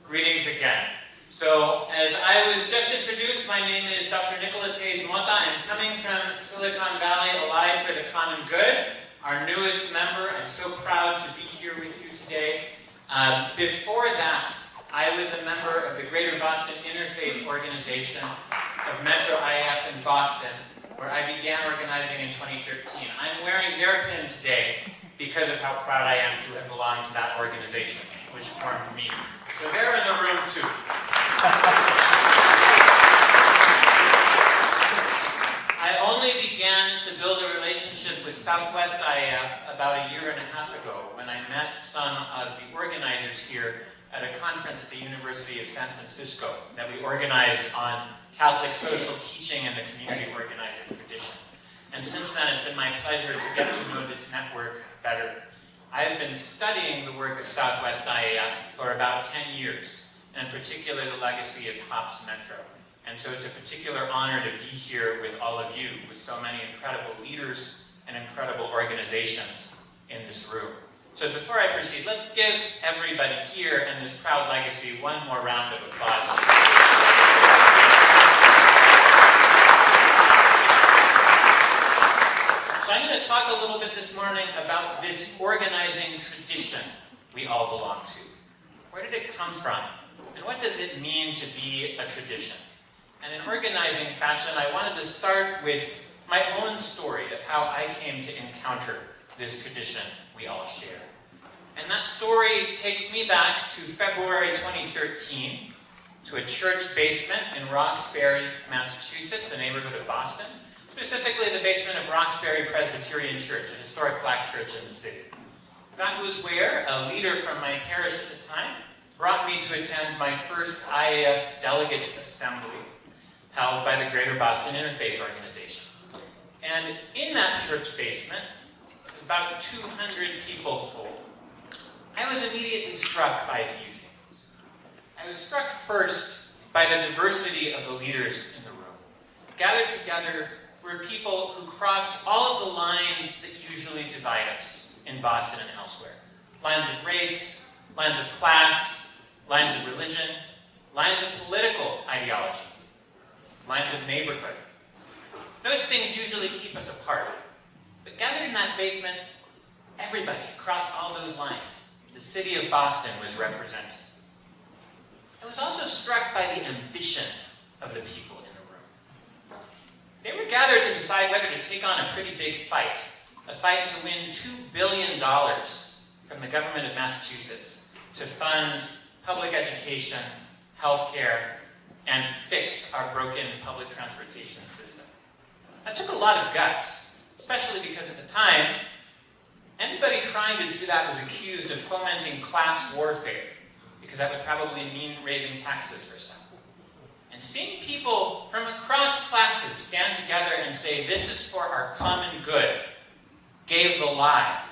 Greetings again. So, as I was just introduced, my name is Dr. Nicholas Hayes-Mota. I'm coming from Silicon Valley, Allied for the Common Good, our newest member. I'm so proud to be here with you today. Before that, I was a member of the Greater Boston Interfaith Organization of Metro IAF in Boston, where I began organizing in 2013. I'm wearing their pin today because of how proud I am to have belonged to that organization, which formed me. So they're in the room too. I only began to build a relationship with Southwest IAF about a year and a half ago when I met some of the organizers here at a conference at the University of San Francisco that we organized on Catholic social teaching and the community organizing tradition. And since then, it's been my pleasure to get to know this network better. I have been studying the work of Southwest IAF for about 10 years, and in particular the legacy of COPS Metro. And so it's a particular honor to be here with all of you, with so many incredible leaders and incredible organizations in this room. So before I proceed, let's give everybody here and this proud legacy one more round of applause. So I'm going to talk a little bit this morning about this organizing tradition we all belong to. Where did it come from? And what does it mean to be a tradition? And in organizing fashion, I wanted to start with my own story of how I came to encounter this tradition we all share. And that story takes me back to February 2013, to a church basement in Roxbury, Massachusetts, a neighborhood of Boston. Specifically the basement of Roxbury Presbyterian Church, a historic black church in the city. That was where a leader from my parish at the time brought me to attend my first IAF Delegates Assembly held by the Greater Boston Interfaith Organization. And in that church basement, about 200 people full, I was immediately struck by a few things. I was struck first by the diversity of the leaders in the room. Gathered together were people who crossed all of the lines that usually divide us in Boston and elsewhere. Lines of race, lines of class, lines of religion, lines of political ideology, lines of neighborhood. Those things usually keep us apart. But gathered in that basement, everybody across all those lines, the city of Boston was represented. I was also struck by the ambition of the people in the room. They were gathered to decide whether to take on a pretty big fight, a fight to win $2 billion from the government of Massachusetts to fund public education, healthcare, and fix our broken public transportation system. That took a lot of guts, especially because at the time, anybody trying to do that was accused of fomenting class warfare, because that would probably mean raising taxes for some. And seeing people from across classes stand together and say, this is for our common good, gave the lie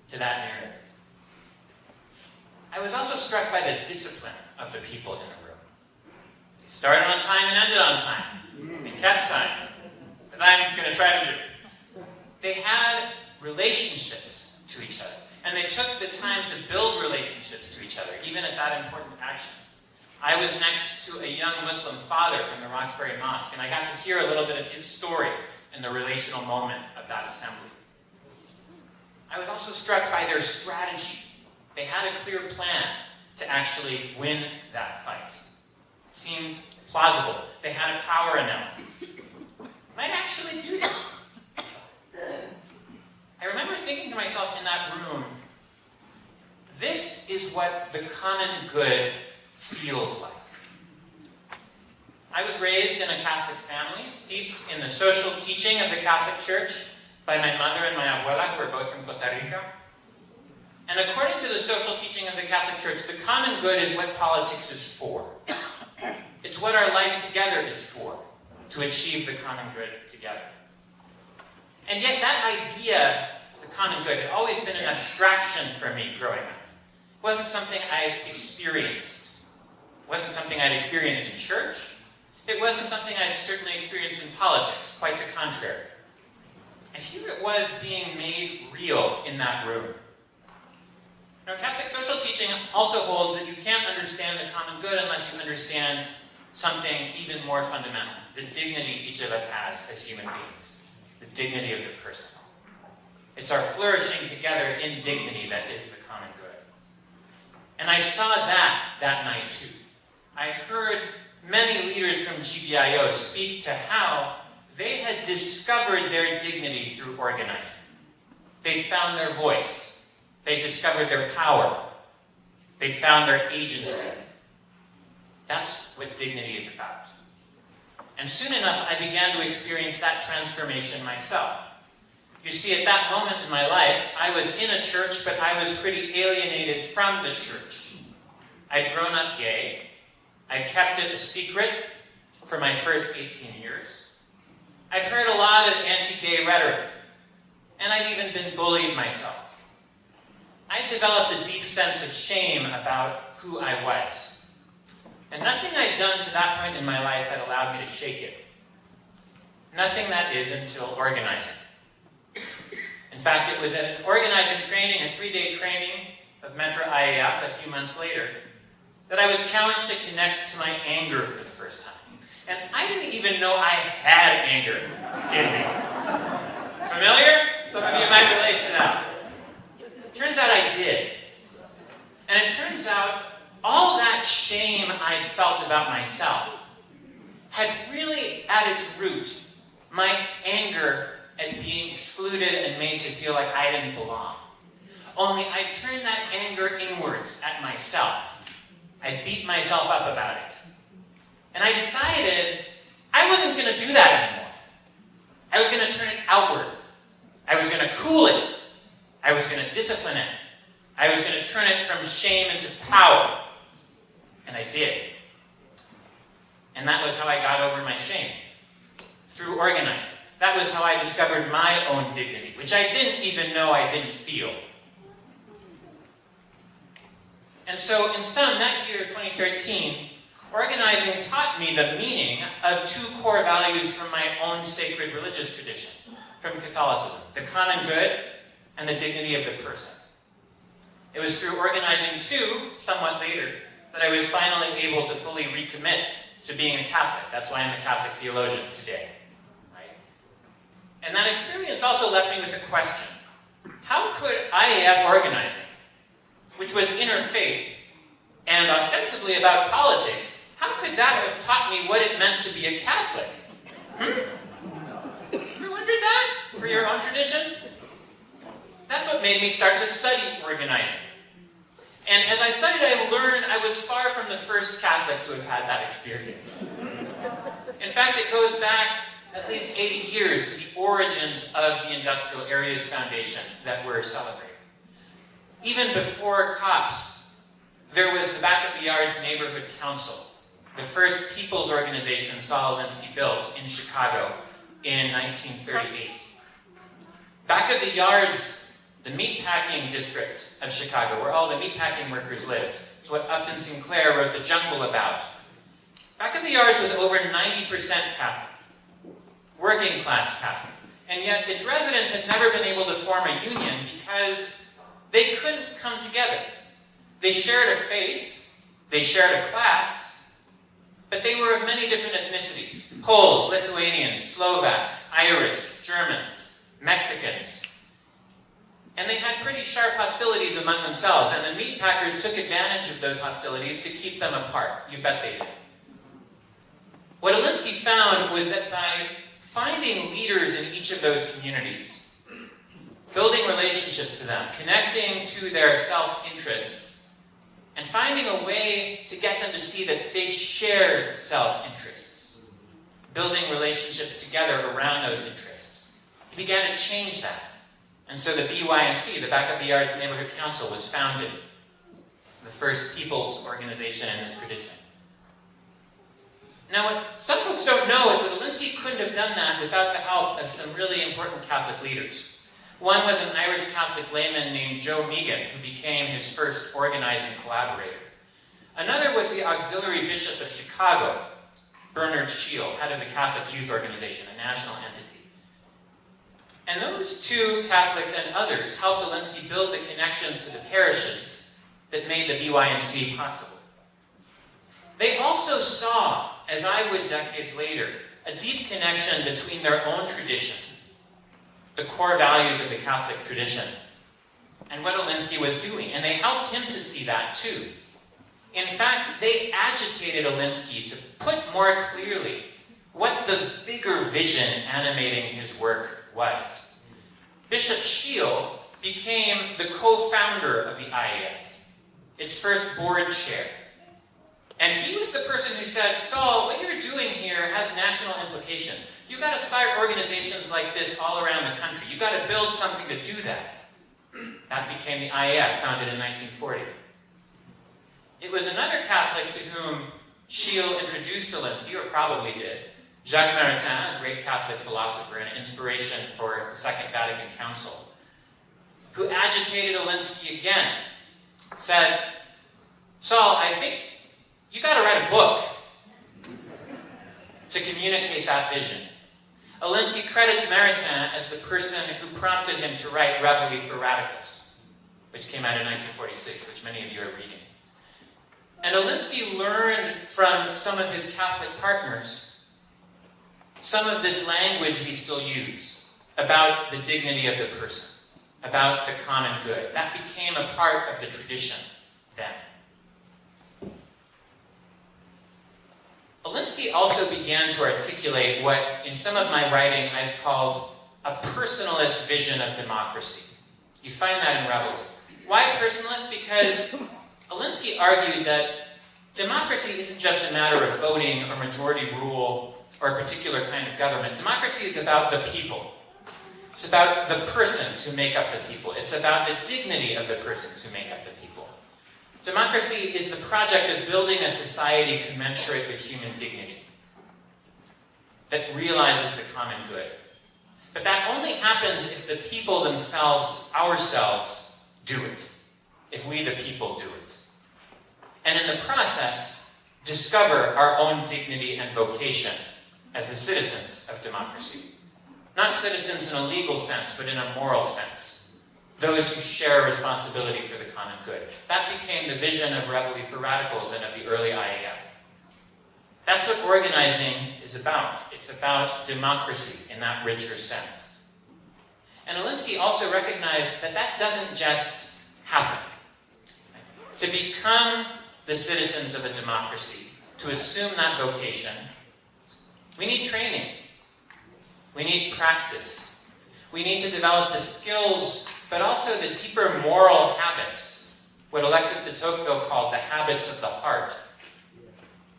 to that narrative. I was also struck by the discipline of the people in the room. They started on time and ended on time. They kept time, as I'm going to try to do. They had relationships to each other, and they took the time to build relationships to each other, even at that important action. I was next to a young Muslim father from the Roxbury Mosque, and I got to hear a little bit of his story in the relational moment of that assembly. I was also struck by their strategy. They had a clear plan to actually win that fight. It seemed plausible. They had a power analysis. Might actually do this. I remember thinking to myself in that room, this is what the common good feels like. I was raised in a Catholic family, steeped in the social teaching of the Catholic Church by my mother and my abuela, who are both from Costa Rica. And according to the social teaching of the Catholic Church, the common good is what politics is for. It's what our life together is for, to achieve the common good together. And yet that idea, the common good, had always been an abstraction for me growing up. It wasn't something I'd experienced. It wasn't something I'd experienced in church. It wasn't something I'd certainly experienced in politics, quite the contrary. And here it was being made real in that room. Now, Catholic social teaching also holds that you can't understand the common good unless you understand something even more fundamental, the dignity each of us has as human beings, the dignity of the person. It's our flourishing together in dignity that is the common good. And I saw that night too. I heard many leaders from GBIO speak to how they had discovered their dignity through organizing. They'd found their voice. They'd discovered their power. They'd found their agency. That's what dignity is about. And soon enough, I began to experience that transformation myself. You see, at that moment in my life, I was in a church, but I was pretty alienated from the church. I'd grown up gay. I'd kept it a secret for my first 18 years. I'd heard a lot of anti-gay rhetoric, and I'd even been bullied myself. I'd developed a deep sense of shame about who I was. And nothing I'd done to that point in my life had allowed me to shake it. Nothing, that is, until organizing. In fact, it was at an organizing training, a 3-day training of Mentor IAF a few months later, that I was challenged to connect to my anger for the first time. And I didn't even know I had anger in me. Familiar? Some of you might relate to that. Turns out I did. And it turns out all that shame I'd felt about myself had really at its root my anger at being excluded and made to feel like I didn't belong. Only I turned that anger inwards at myself. I beat myself up about it. And I decided I wasn't going to do that anymore. I was going to turn it outward. I was going to cool it. I was going to discipline it. I was going to turn it from shame into power. And I did. And that was how I got over my shame. Through organizing. That was how I discovered my own dignity, which I didn't even know I didn't feel. And so, in sum, that year, 2013, organizing taught me the meaning of 2 core values from my own sacred religious tradition, from Catholicism, the common good and the dignity of the person. It was through organizing, too, somewhat later, that I was finally able to fully recommit to being a Catholic. That's why I'm a Catholic theologian today. Right? And that experience also left me with a question. How could IAF organizing, which was interfaith and ostensibly about politics, how could that have taught me what it meant to be a Catholic? Ever wondered that for your own tradition? That's what made me start to study organizing. And as I studied, I learned I was far from the first Catholic to have had that experience. In fact, it goes back at least 80 years to the origins of the Industrial Areas Foundation that we're celebrating. Even before COPS, there was the Back of the Yards Neighborhood Council, the first people's organization Saul Alinsky built in Chicago in 1938. Back of the Yards, the meatpacking district of Chicago, where all the meatpacking workers lived. It's what Upton Sinclair wrote The Jungle about. Back of the Yards was over 90% Catholic, working class Catholic. And yet its residents had never been able to form a union because they couldn't come together. They shared a faith, they shared a class, but they were of many different ethnicities. Poles, Lithuanians, Slovaks, Irish, Germans, Mexicans. And they had pretty sharp hostilities among themselves, and the meatpackers took advantage of those hostilities to keep them apart. You bet they did. What Alinsky found was that by finding leaders in each of those communities, building relationships to them, connecting to their self-interests, and finding a way to get them to see that they shared self-interests, building relationships together around those interests, he began to change that. And so the BYNC, the Back of the Yards Neighborhood Council, was founded, the first people's organization in this tradition. Now, what some folks don't know is that Alinsky couldn't have done that without the help of some really important Catholic leaders. One was an Irish Catholic layman named Joe Megan, who became his first organizing collaborator. Another was the auxiliary bishop of Chicago, Bernard Shield, head of the Catholic Youth Organization, a national entity. And those 2 Catholics and others helped Alinsky build the connections to the parishes that made the BYNC possible. They also saw, as I would decades later, a deep connection between their own tradition, the core values of the Catholic tradition, and what Alinsky was doing. And they helped him to see that too. In fact, they agitated Alinsky to put more clearly what the bigger vision animating his work was. Bishop Schiele became the co-founder of the IAF, its first board chair. And he was the person who said, Saul, what you're doing here has national implications. You've got to start organizations like this all around the country. You've got to build something to do that. That became the IAF, founded in 1940. It was another Catholic to whom Schiele introduced Alinsky, or probably did, Jacques Maritain, a great Catholic philosopher and inspiration for the Second Vatican Council, who agitated Alinsky again, said, Saul, I think you got to write a book to communicate that vision. Alinsky credits Maritain as the person who prompted him to write Reveille for Radicals, which came out in 1946, which many of you are reading. And Alinsky learned from some of his Catholic partners some of this language we still use about the dignity of the person, about the common good. That became a part of the tradition then. Alinsky also began to articulate what, in some of my writing, I've called a personalist vision of democracy. You find that in Reveille. Why personalist? Because Alinsky argued that democracy isn't just a matter of voting or majority rule or a particular kind of government. Democracy is about the people. It's about the persons who make up the people. It's about the dignity of the persons who make up the people. Democracy is the project of building a society commensurate with human dignity that realizes the common good. But that only happens if the people themselves, ourselves, do it. If we, the people, do it. And in the process, discover our own dignity and vocation as the citizens of democracy. Not citizens in a legal sense, but in a moral sense. Those who share responsibility for the common good. That became the vision of Reveille for Radicals and of the early IAF. That's what organizing is about. It's about democracy in that richer sense. And Alinsky also recognized that that doesn't just happen. To become the citizens of a democracy, to assume that vocation, we need training. We need practice. We need to develop the skills, but also the deeper moral habits, what Alexis de Tocqueville called the habits of the heart,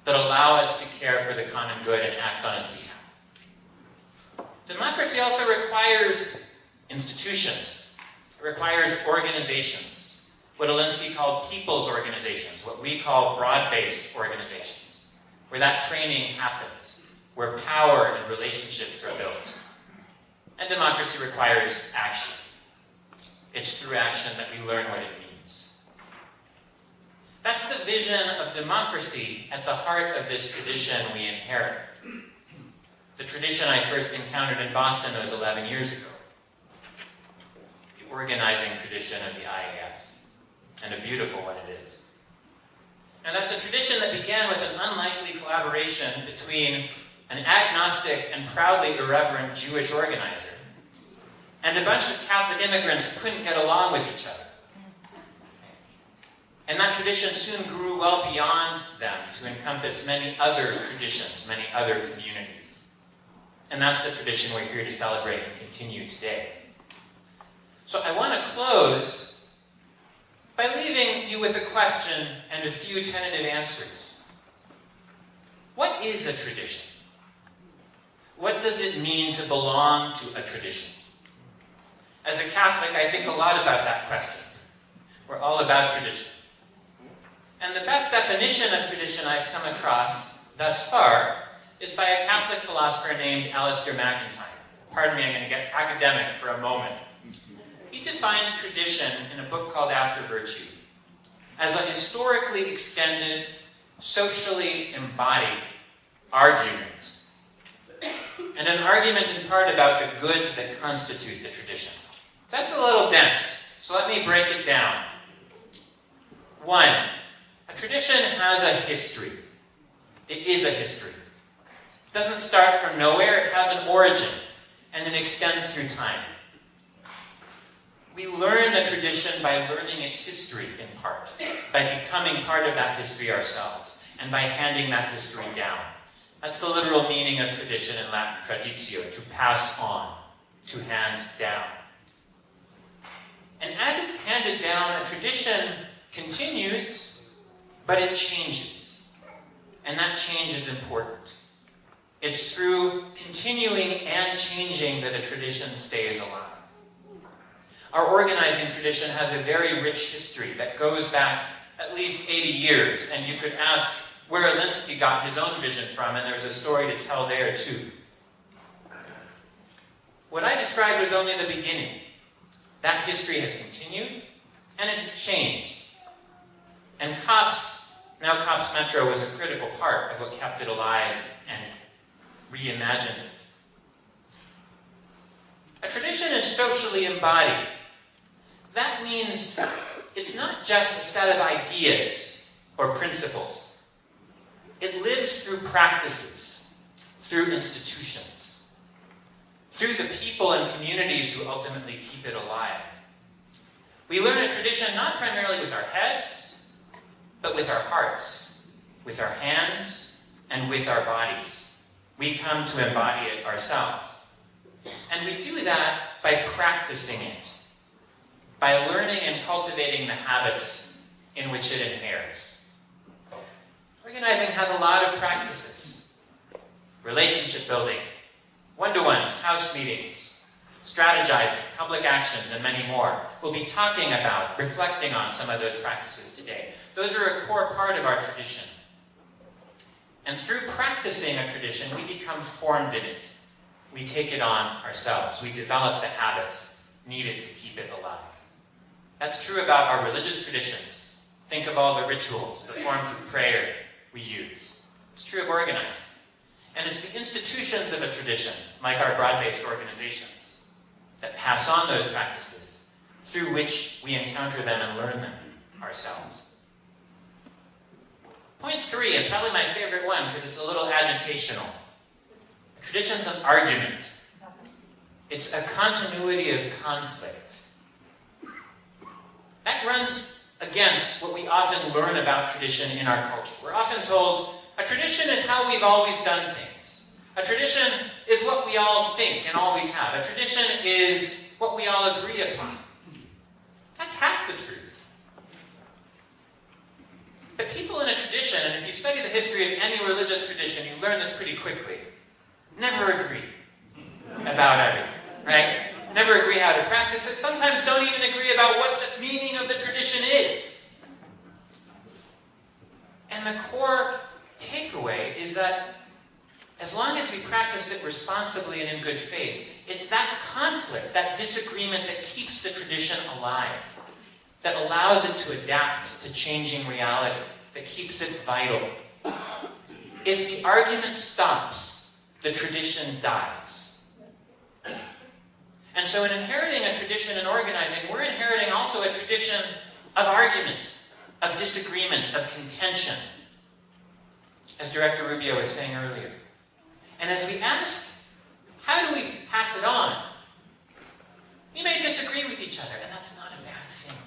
that allow us to care for the common good and act on its behalf. Democracy also requires institutions. It requires organizations, what Alinsky called people's organizations, what we call broad-based organizations, where that training happens, where power and relationships are built. And democracy requires action. It's through action that we learn what it means. That's the vision of democracy at the heart of this tradition we inherit. The tradition I first encountered in Boston was 11 years ago. The organizing tradition of the IAF. And a beautiful one it is. And that's a tradition that began with an unlikely collaboration between an agnostic and proudly irreverent Jewish organizer and a bunch of Catholic immigrants who couldn't get along with each other. And that tradition soon grew well beyond them to encompass many other traditions, many other communities. And that's the tradition we're here to celebrate and continue today. So I want to close by leaving you with a question and a few tentative answers. What is a tradition? What does it mean to belong to a tradition? As a Catholic, I think a lot about that question. We're all about tradition. And the best definition of tradition I've come across thus far is by a Catholic philosopher named Alistair MacIntyre. Pardon me, I'm going to get academic for a moment. He defines tradition in a book called After Virtue as a historically extended, socially embodied argument. And an argument in part about the goods that constitute the tradition. That's a little dense, so let me break it down. One, a tradition has a history. It is a history. It doesn't start from nowhere, it has an origin, and it extends through time. We learn a tradition by learning its history in part, by becoming part of that history ourselves, and by handing that history down. That's the literal meaning of tradition in Latin, traditio, to pass on, to hand down. And as it's handed down, a tradition continues, but it changes. And that change is important. It's through continuing and changing that a tradition stays alive. Our organizing tradition has a very rich history that goes back at least 80 years, and you could ask where Alinsky got his own vision from, and there's a story to tell there too. What I described was only the beginning. That history has continued, and it has changed. And COPS, now COPS Metro, was a critical part of what kept it alive and reimagined it. A tradition is socially embodied. That means it's not just a set of ideas or principles. It lives through practices, through institutions, through the people and communities who ultimately keep it alive. We learn a tradition not primarily with our heads, but with our hearts, with our hands, and with our bodies. We come to embody it ourselves. And we do that by practicing it, by learning and cultivating the habits in which it inheres. Organizing has a lot of practices. Relationship building, one-to-ones, house meetings, strategizing, public actions, and many more. We'll be talking about, reflecting on some of those practices today. Those are a core part of our tradition. And through practicing a tradition, we become formed in it. We take it on ourselves. We develop the habits needed to keep it alive. That's true about our religious traditions. Think of all the rituals, the forms of prayer we use. It's true of organizing. And it's the institutions of a tradition, like our broad-based organizations, that pass on those practices, through which we encounter them and learn them ourselves. Point 3, and probably my favorite one, because it's a little agitational. A tradition's an argument. It's a continuity of conflict. That runs against what we often learn about tradition in our culture. We're often told, a tradition is how we've always done things. A tradition is what we all think and always have. A tradition is what we all agree upon. That's half the truth. The people in a tradition, and if you study the history of any religious tradition, you learn this pretty quickly, never agree about everything, right? Never agree how to practice it. Sometimes don't even agree about what the meaning of the tradition is. And the core takeaway is that as long as we practice it responsibly and in good faith, it's that conflict, that disagreement that keeps the tradition alive, that allows it to adapt to changing reality, that keeps it vital. If the argument stops, the tradition dies. And so in inheriting a tradition and organizing, we're inheriting also a tradition of argument, of disagreement, of contention, as Director Rubio was saying earlier. And as we ask, how do we pass it on? We may disagree with each other, and that's not a bad thing.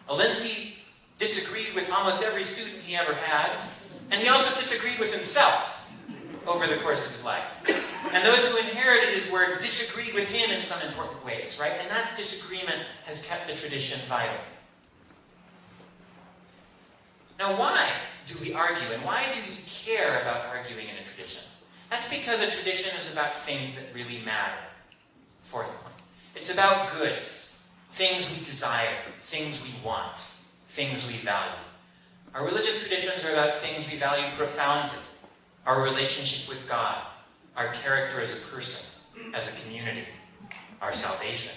Alinsky disagreed with almost every student he ever had, and he also disagreed with himself over the course of his life. And those who inherited his work disagreed with him in some important ways, right? And that disagreement has kept the tradition vital. Now, why do we argue, and why do we care about arguing in a tradition? That's because a tradition is about things that really matter. Fourth point. It's about goods, things we desire, things we want, things we value. Our religious traditions are about things we value profoundly. Our relationship with God, our character as a person, as a community, our salvation.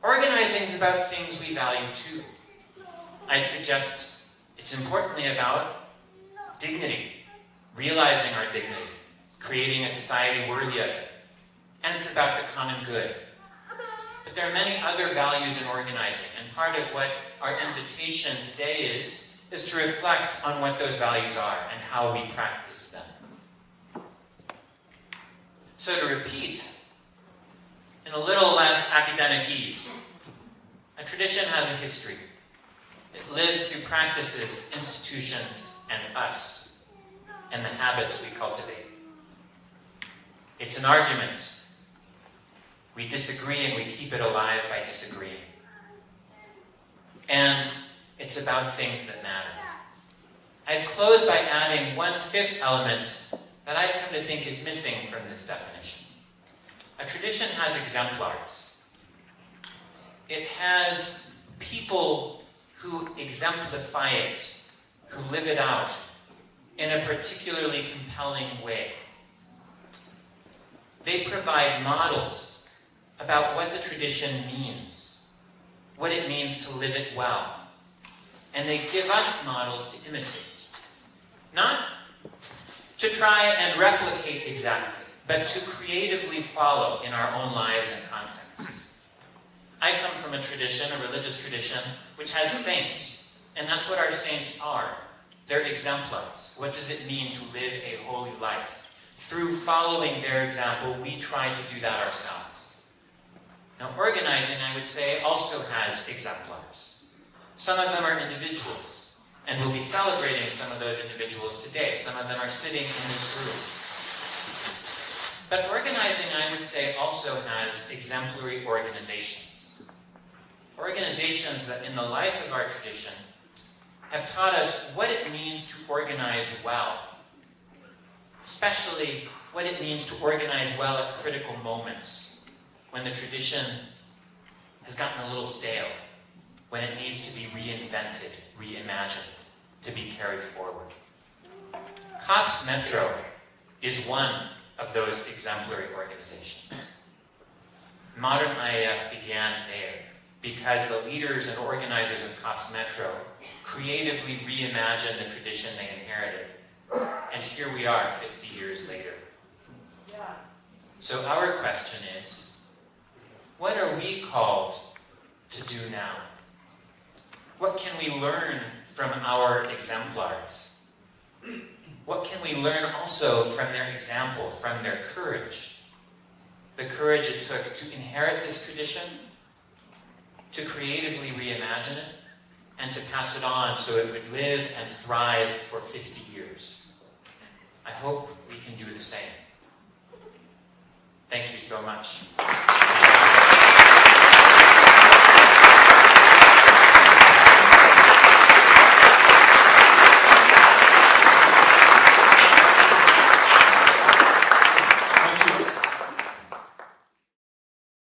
Organizing is about things we value too. I'd suggest it's importantly about dignity, realizing our dignity, creating a society worthy of it. And it's about the common good. But But there are many other values in organizing, and part of what our invitation today is to reflect on what those values are and how we practice them. So to repeat, in a little less academic ease, a tradition has a history. It lives through practices, institutions, and us, and the habits we cultivate. It's an argument. We disagree and we keep it alive by disagreeing. And it's about things that matter. I'd close by adding one fifth element that I've come to think is missing from this definition. A tradition has exemplars. It has people who exemplify it, who live it out in a particularly compelling way. They provide models about what the tradition means, what it means to live it well. And they give us models to imitate. Not to try and replicate exactly, but to creatively follow in our own lives and contexts. I come from a tradition, a religious tradition, which has saints. And that's what our saints are. They're exemplars. What does it mean to live a holy life? Through following their example, we try to do that ourselves. Now, organizing, I would say, also has exemplars. Some of them are individuals, and we'll be celebrating some of those individuals today. Some of them are sitting in this room. But organizing, I would say, also has exemplary organizations. Organizations that in the life of our tradition have taught us what it means to organize well, especially what it means to organize well at critical moments, when the tradition has gotten a little stale, when it needs to be reinvented, reimagined, to be carried forward. COPS Metro is one of those exemplary organizations. Modern IAF began there because the leaders and organizers of COPS Metro creatively reimagined the tradition they inherited. And here we are 50 years later. So our question is, what are we called to do now? What can we learn from our exemplars? What can we learn also from their example, from their courage? The courage it took to inherit this tradition, to creatively reimagine it, and to pass it on so it would live and thrive for 50 years. I hope we can do the same. Thank you so much.